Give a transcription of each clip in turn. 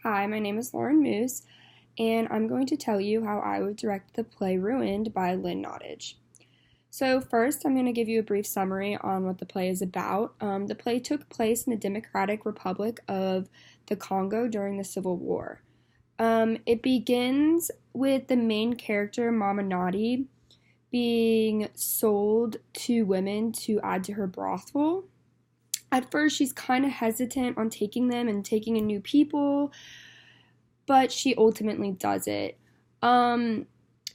Hi, my name is Lauren Moose, and I'm going to tell you how I would direct the play Ruined by Lynn Nottage. So, first, I'm going to give you a brief summary on what the play is about. The play took place in the Democratic Republic of the Congo during the Civil War. It begins with the main character, Mama Nadi, being sold to women to add to her brothel. At first, she's kind of hesitant on taking them and taking in new people, but she ultimately does it.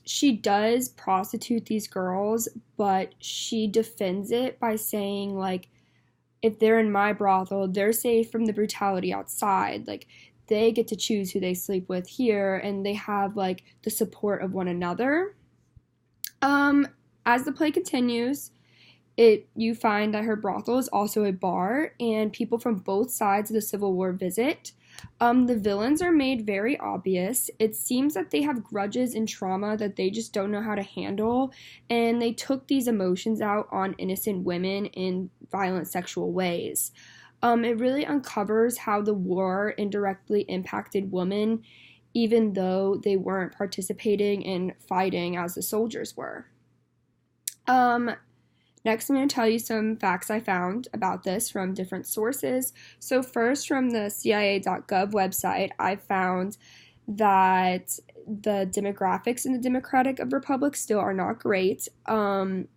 She does prostitute these girls, but she defends it by saying, like, if they're in my brothel, they're safe from the brutality outside. Like, they get to choose who they sleep with here, and they have, like, the support of one another. As the play continues, you find that her brothel is also a bar, and people from both sides of the Civil War visit. The villains are made very obvious. It seems that they have grudges and trauma that they just don't know how to handle, and they took these emotions out on innocent women in violent sexual ways. It really uncovers how the war indirectly impacted women, even though they weren't participating in fighting as the soldiers were. Next, I'm going to tell you some facts I found about this from different sources. So first, from the CIA.gov website, I found that the demographics in the Democratic Republic still are not great. The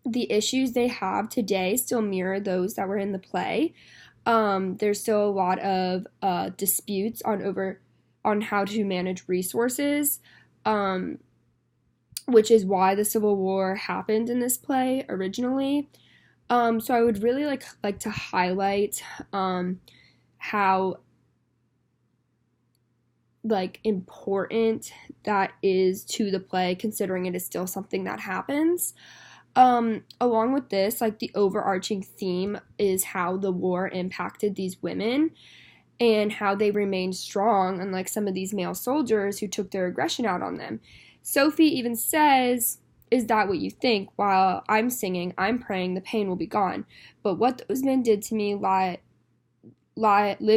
issues they have today still mirror those that were in the play. There's still a lot of disputes on how to manage resources. Which is why the Civil War happened in this play originally. So I would really like to highlight how important that is to the play, considering it is still something that happens. Along with this, the overarching theme is how the war impacted these women and how they remained strong, unlike some of these male soldiers who took their aggression out on them. Sophie even says, "Is that what you think? While I'm singing, I'm praying the pain will be gone. But what those men did to me lives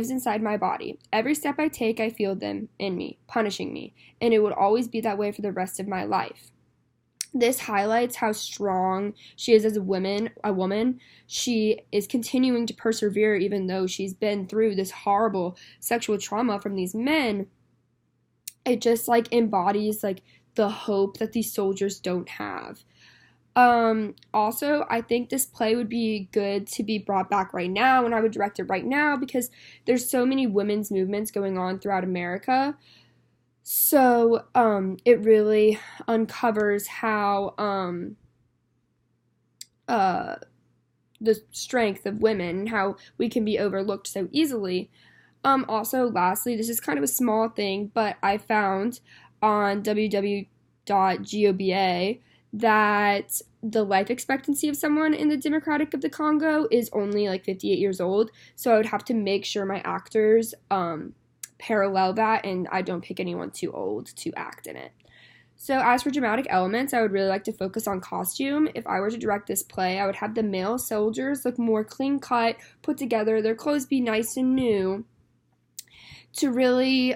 inside my body. Every step I take, I feel them in me, punishing me. And it would always be that way for the rest of my life." This highlights how strong she is as a woman. She is continuing to persevere even though she's been through this horrible sexual trauma from these men. It just embodies the hope that these soldiers don't have. Also, I think this play would be good to be brought back right now, and I would direct it right now because there's so many women's movements going on throughout America. So, it really uncovers how, the strength of women and how we can be overlooked so easily. Also, lastly, this is kind of a small thing, but I found on www.goba that the life expectancy of someone in the Democratic of the Congo is only 58 years old. So I would have to make sure my actors parallel that and I don't pick anyone too old to act in it. So as for dramatic elements, I would really like to focus on costume. If I were to direct this play, I would have the male soldiers look more clean cut, put together, their clothes be nice and new, to really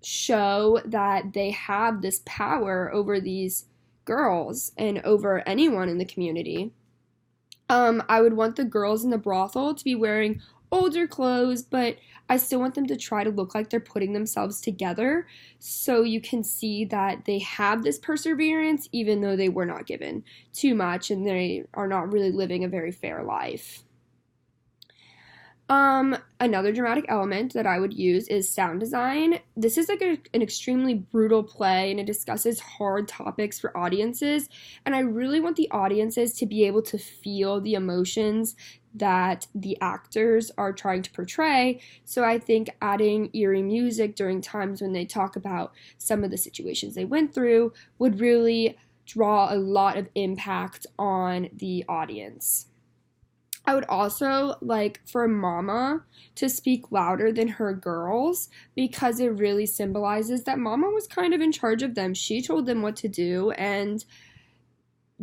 show that they have this power over these girls and over anyone in the community. I would want the girls in the brothel to be wearing older clothes, but I still want them to try to look like they're putting themselves together so you can see that they have this perseverance even though they were not given too much and they are not really living a very fair life. Another dramatic element that I would use is sound design. This is an extremely brutal play and it discusses hard topics for audiences, and I really want the audiences to be able to feel the emotions that the actors are trying to portray. So I think adding eerie music during times when they talk about some of the situations they went through would really draw a lot of impact on the audience. I would also like for Mama to speak louder than her girls because it really symbolizes that Mama was kind of in charge of them. She told them what to do, and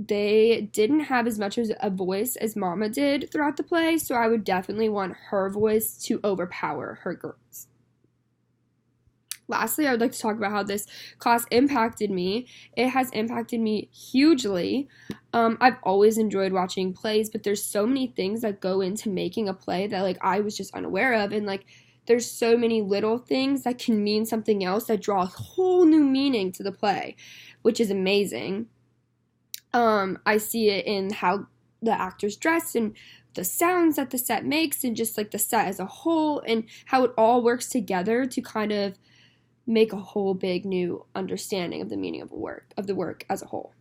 they didn't have as much as a voice as Mama did throughout the play, so I would definitely want her voice to overpower her girls. Lastly, I would like to talk about how this class impacted me. It has impacted me hugely. I've always enjoyed watching plays, but there's so many things that go into making a play that like I was just unaware of, and like there's so many little things that can mean something else that draw a whole new meaning to the play, which is amazing. I see it in how the actors dress and the sounds that the set makes and just like the set as a whole and how it all works together to kind of make a whole big new understanding of the meaning of the work as a whole.